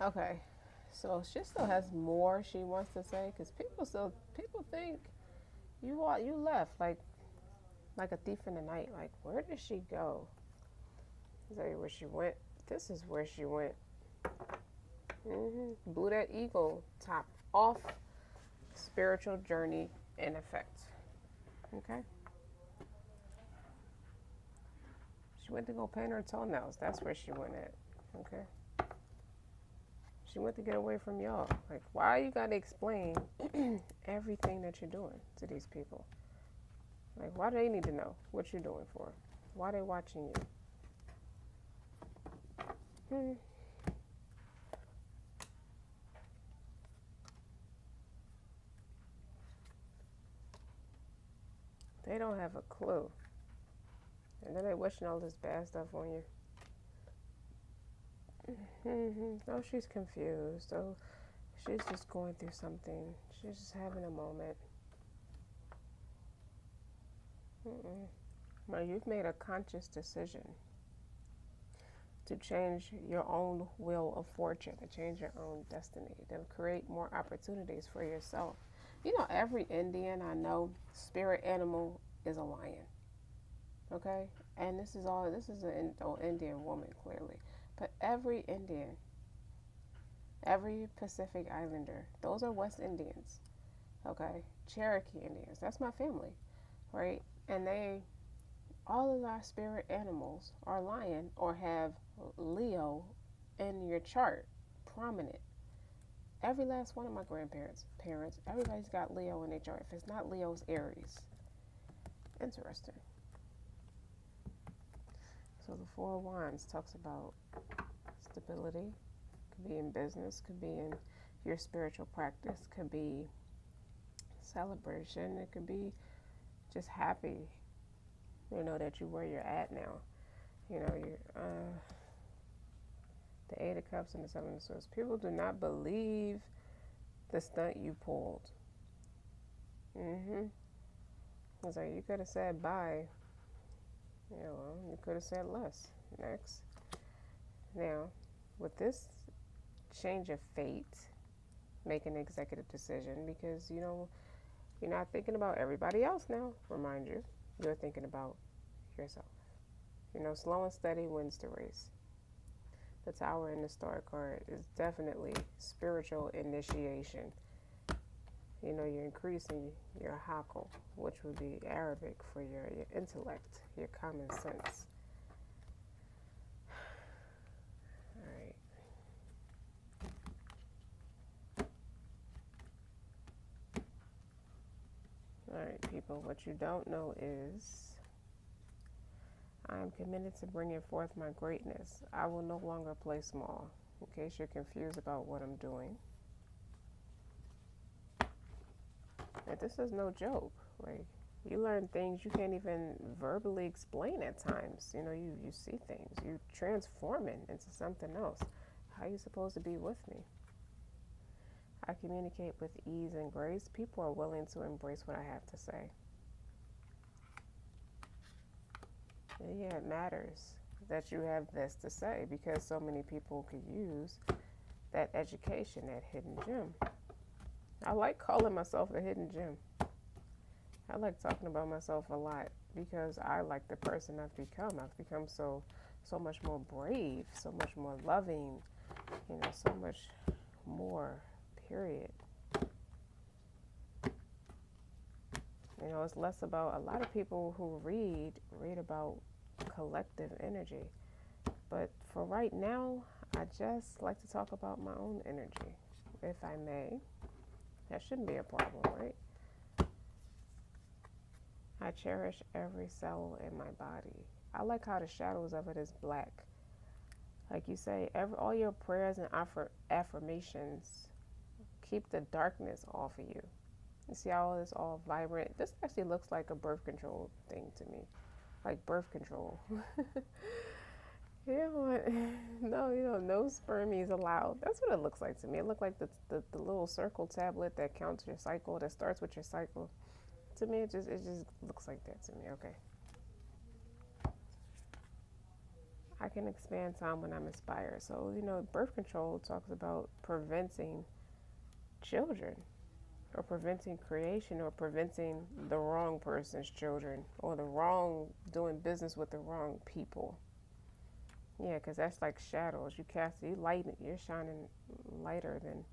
Okay, so she still has more she wants to say because people think you left like a thief in the night. Like, where did she go? I'll tell you where she went. This is where she went. Blew that eagle top off. Spiritual journey in effect. Okay. She went to go paint her toenails. That's where she went at. Okay. She went to get away from y'all. Like, why you gotta explain everything that you're doing to these people? Like, why do they need to know what you're doing for? Why are they watching you? Hmm. They don't have a clue. And then they wishing all this bad stuff on you. Oh, she's confused. Oh, she's just going through something. She's just having a moment. Well, you've made a conscious decision to change your own wheel of fortune, to change your own destiny, to create more opportunities for yourself. You know, every Indian I know, spirit animal is a lion. Okay? And this is an Indian woman, clearly. But every Indian, every Pacific Islander, those are West Indians. Okay? Cherokee Indians, that's my family, right? And all of our spirit animals are lion or have Leo in your chart prominent. Every last one of my grandparents, parents, everybody's got Leo in their chart. If it's not Leo, it's Aries. Interesting. So the Four of Wands talks about stability. Could be in business, could be in your spiritual practice, could be celebration. It could be just happy, that you where you're at now. You're the Eight of Cups and the Seven of Swords. People do not believe the stunt you pulled. It's like you could have said bye. You could have said less. Next. Now, with this change of fate, make an executive decision because you're not thinking about everybody else now. Remind you, you're thinking about yourself. Slow and steady wins the race. The Tower and the Star card is definitely spiritual initiation. You're increasing your hakal, which would be Arabic for your intellect, your common sense. All right, people, what you don't know is I am committed to bringing forth my greatness. I will no longer play small. In case you're confused about what I'm doing, and this is no joke. Like, you learn things you can't even verbally explain at times. You see things. You transforming into something else. How are you supposed to be with me? I communicate with ease and grace. People are willing to embrace what I have to say. And yeah, it matters that you have this to say because so many people could use that education, that hidden gem. I like calling myself a hidden gem. I like talking about myself a lot because I like the person I've become. I've become so much more brave, so much more loving, so much more, period. It's less about, a lot of people who read about collective energy. But for right now, I just like to talk about my own energy, if I may. That shouldn't be a problem, right? I cherish every cell in my body. I like how the shadows of it is black. Like you say, all your prayers and affirmations keep the darkness off of you. You see how it's all vibrant? This actually looks like a birth control thing to me. Like birth control. No spermies allowed. That's what it looks like to me. It looks like the little circle tablet that counts your cycle, that starts with your cycle. To me, it just looks like that to me. Okay. I can expand time when I'm inspired. So, birth control talks about preventing children, or preventing creation, or preventing the wrong person's children, or doing business with the wrong people. Yeah, because that's like shadows. You're shining lighter than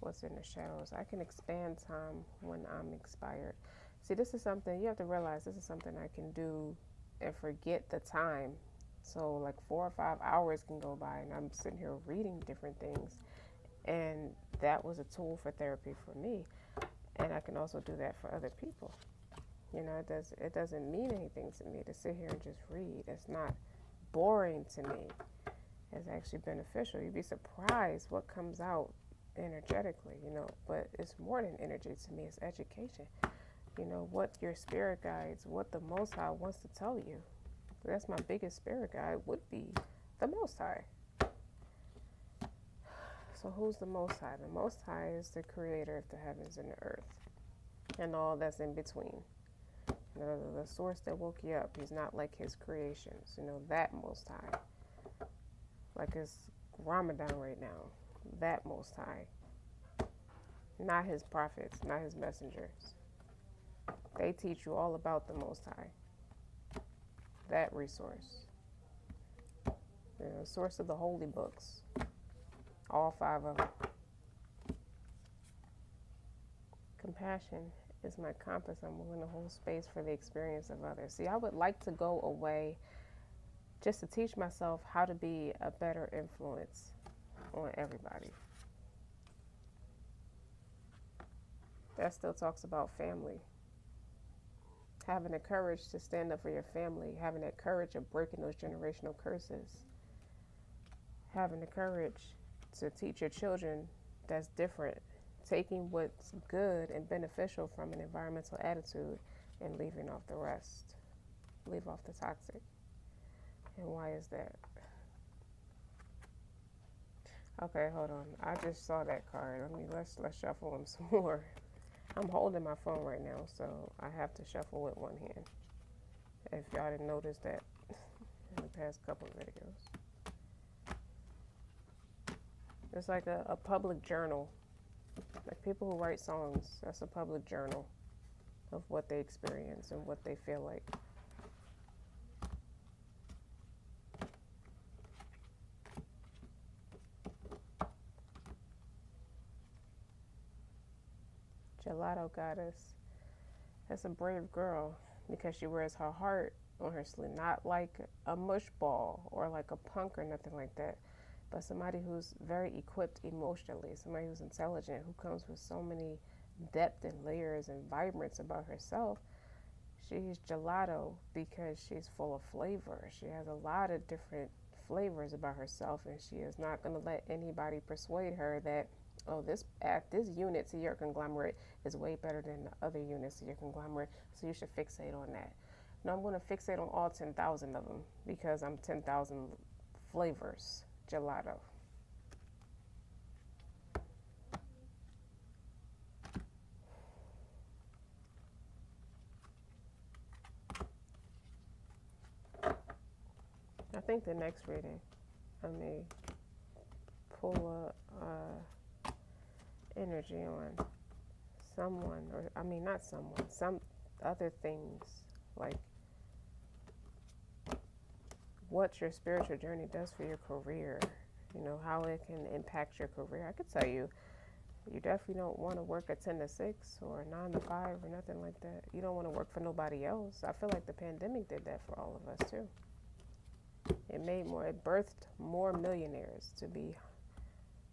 what's in the shadows. I can expand time when I'm inspired. See, this is something you have to realize. This is something I can do and forget the time. So, like 4 or 5 hours can go by, and I'm sitting here reading different things, and that was a tool for therapy for me. And I can also do that for other people. It doesn't mean anything to me to sit here and just read. It's not boring to me. It's actually beneficial. You'd be surprised what comes out energetically, but it's more than energy to me. It's education. What your spirit guides, what the Most High wants to tell you. That's my biggest spirit guide, would be the Most High. So who's the Most High? The Most High is the creator of the heavens and the earth and all that's in between. The source that woke you up. He's not like his creations. That Most High. Like it's Ramadan right now. That Most High. Not his prophets, not his messengers. They teach you all about the Most High. That resource. Source of the holy books. All 5 of them. Compassion is my compass. I'm willing to hold space for the experience of others. See, I would like to go away just to teach myself how to be a better influence on everybody. That still talks about family. Having the courage to stand up for your family. Having that courage of breaking those generational curses. Having the courage to teach your children that's different. Taking what's good and beneficial from an environmental attitude and leaving off the rest. Leave off the toxic. And why is that? Okay, hold on. I just saw that card. Let's shuffle them some more. I'm holding my phone right now, so I have to shuffle with one hand. If y'all didn't notice that in the past couple of videos. It's like a public journal. Like people who write songs, that's a public journal of what they experience and what they feel like. Gelato goddess. That's a brave girl because she wears her heart on her sleeve. Not like a mush ball or like a punk or nothing like that. But somebody who's very equipped emotionally, somebody who's intelligent, who comes with so many depth and layers and vibrance about herself. She's gelato because she's full of flavor. She has a lot of different flavors about herself, and she is not going to let anybody persuade her that, this unit to your conglomerate is way better than the other units to your conglomerate, so you should fixate on that. No, I'm going to fixate on all 10,000 of them because I'm 10,000 flavors. Gelato. I think the next reading, I may pull a energy on someone, not someone, some other things, like what your spiritual journey does for your career, how it can impact your career. I could tell you, you definitely don't want to work a 10 to 6 or a 9 to 5 or nothing like that. You don't want to work for nobody else. I feel like the pandemic did that for all of us too. It birthed more millionaires, to be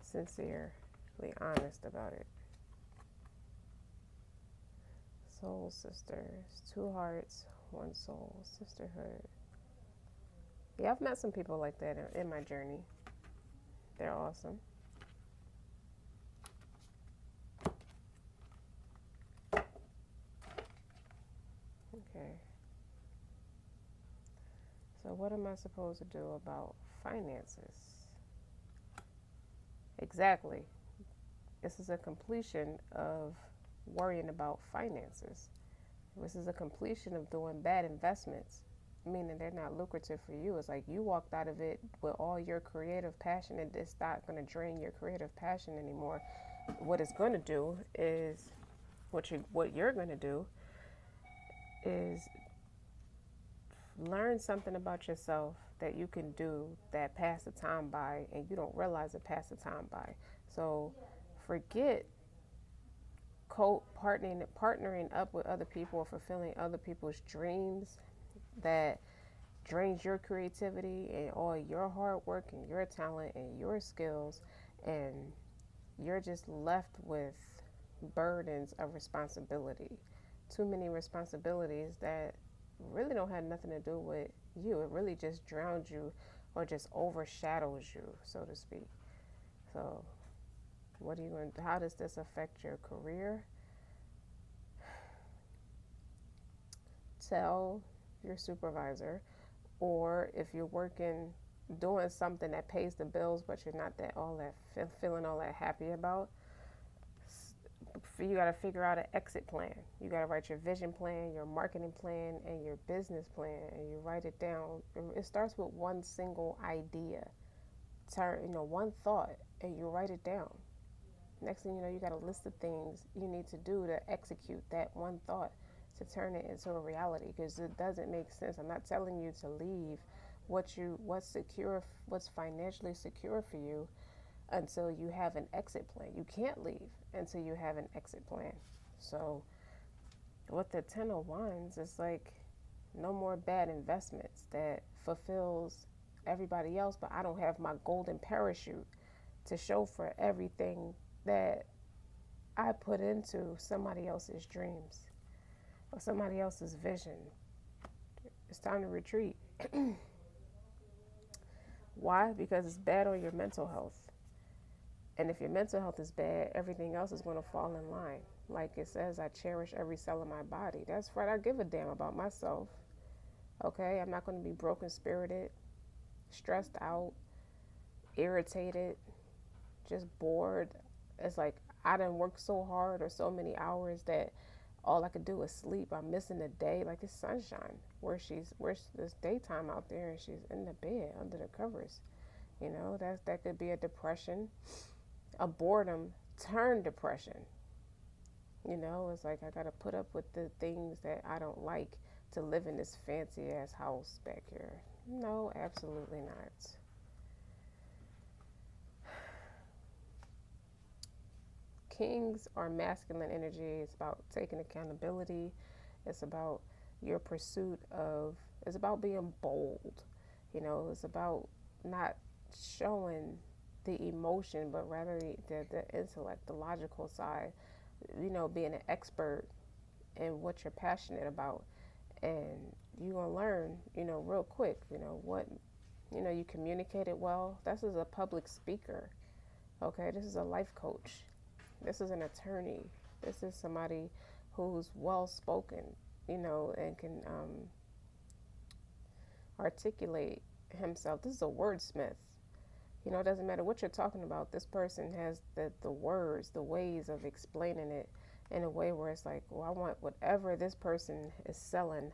sincerely honest about it. Soul sisters, 2 hearts, 1 soul, sisterhood. Yeah, I've met some people like that in my journey. They're awesome. Okay. So what am I supposed to do about finances? Exactly. This is a completion of worrying about finances. This is a completion of doing bad investments. meaning they're not lucrative for you. It's like you walked out of it with all your creative passion, and it's not going to drain your creative passion anymore. What it's going to do is, what you're going to do is learn something about yourself that you can do that pass the time by, and you don't realize it pass the time by. So forget partnering up with other people or fulfilling other people's dreams that drains your creativity and all your hard work and your talent and your skills, and you're just left with burdens of responsibility. Too many responsibilities that really don't have nothing to do with you. It really just drowns you or just overshadows you, so to speak. So what are you going to, how does this affect your career? Tell your supervisor, or if you're working doing something that pays the bills but you're not feeling all that happy about, you got to figure out an exit plan. You got to write your vision plan, your marketing plan, and your business plan, and you write it down. It starts with one single idea, one thought, and you write it down. Next thing you know, you got a list of things you need to do to execute that one thought, to turn it into a reality, because it doesn't make sense. I'm not telling you to leave what's financially secure for you until you have an exit plan. You can't leave until you have an exit plan. So with the 10 of Wands, it's like no more bad investments that fulfills everybody else, but I don't have my golden parachute to show for everything that I put into somebody else's dreams or somebody else's vision. It's time to retreat. Why? Because it's bad on your mental health. And if your mental health is bad, everything else is going to fall in line. Like it says, I cherish every cell of my body. That's right. I give a damn about myself. Okay? I'm not going to be broken spirited, stressed out, irritated, just bored. It's like I done worked so hard or so many hours that all I could do is sleep. I'm missing the day. Like it's sunshine where's this daytime out there, and she's in the bed under the covers. That could be a depression, a boredom turned depression. It's like I gotta put up with the things that I don't like to live in this fancy ass house back here. No, absolutely not. Kings are masculine energy. It's about taking accountability. It's about your pursuit of, it's about being bold. It's about not showing the emotion, but rather the intellect, the logical side, being an expert in what you're passionate about. And you're going to learn, real quick, you communicate it well. This is a public speaker, okay? This is a life coach. This is an attorney. This is somebody who's well-spoken, and can articulate himself. This is a wordsmith. It doesn't matter what you're talking about. This person has the words, the ways of explaining it in a way where it's like, well, I want whatever this person is selling,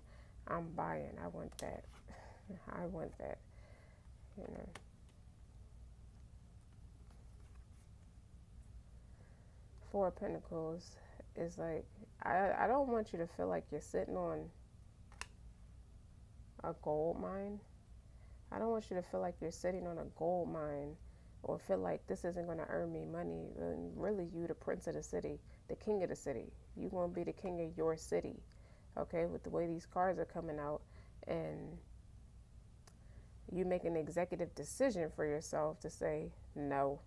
I'm buying. I want that. I want that. Four of Pentacles is like, I don't want you to feel like you're sitting on a gold mine. I don't want you to feel like you're sitting on a gold mine or feel like this isn't going to earn me money. And really, you the prince of the city, the king of the city. You're going to be the king of your city, okay, with the way these cards are coming out. And you make an executive decision for yourself to say no.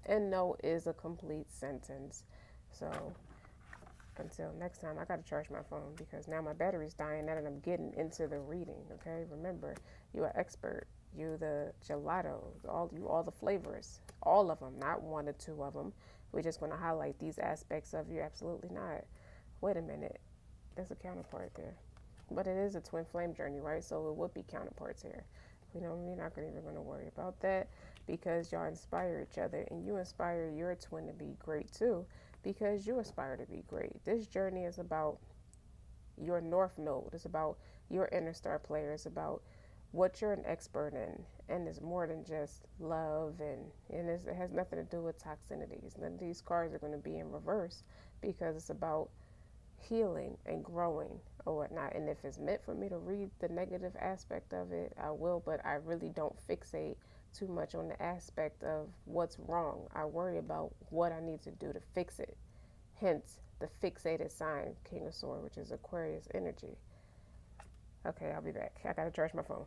And no is a complete sentence. So until next time, I got to charge my phone because now my battery's dying now that I'm getting into the reading, okay? Remember, you're an expert. You the gelato, all the flavors, all of them, not one or two of them. We're just going to highlight these aspects of you. Absolutely not. Wait a minute. There's a counterpart there. But it is a twin flame journey, right? So it would be counterparts here. We're not even going to worry about that because y'all inspire each other, and you inspire your twin to be great too because you aspire to be great. This journey is about your north node. It's about your inner star player. It's about what you're an expert in, and it's more than just love, and it has nothing to do with toxicities. None of these cards are going to be in reverse because it's about healing and growing or whatnot. And if it's meant for me to read the negative aspect of it, I will, but I really don't fixate too much on the aspect of what's wrong. I worry about what I need to do to fix it. Hence the fixated sign, King of Swords, which is Aquarius energy. Okay, I'll be back. I gotta charge my phone.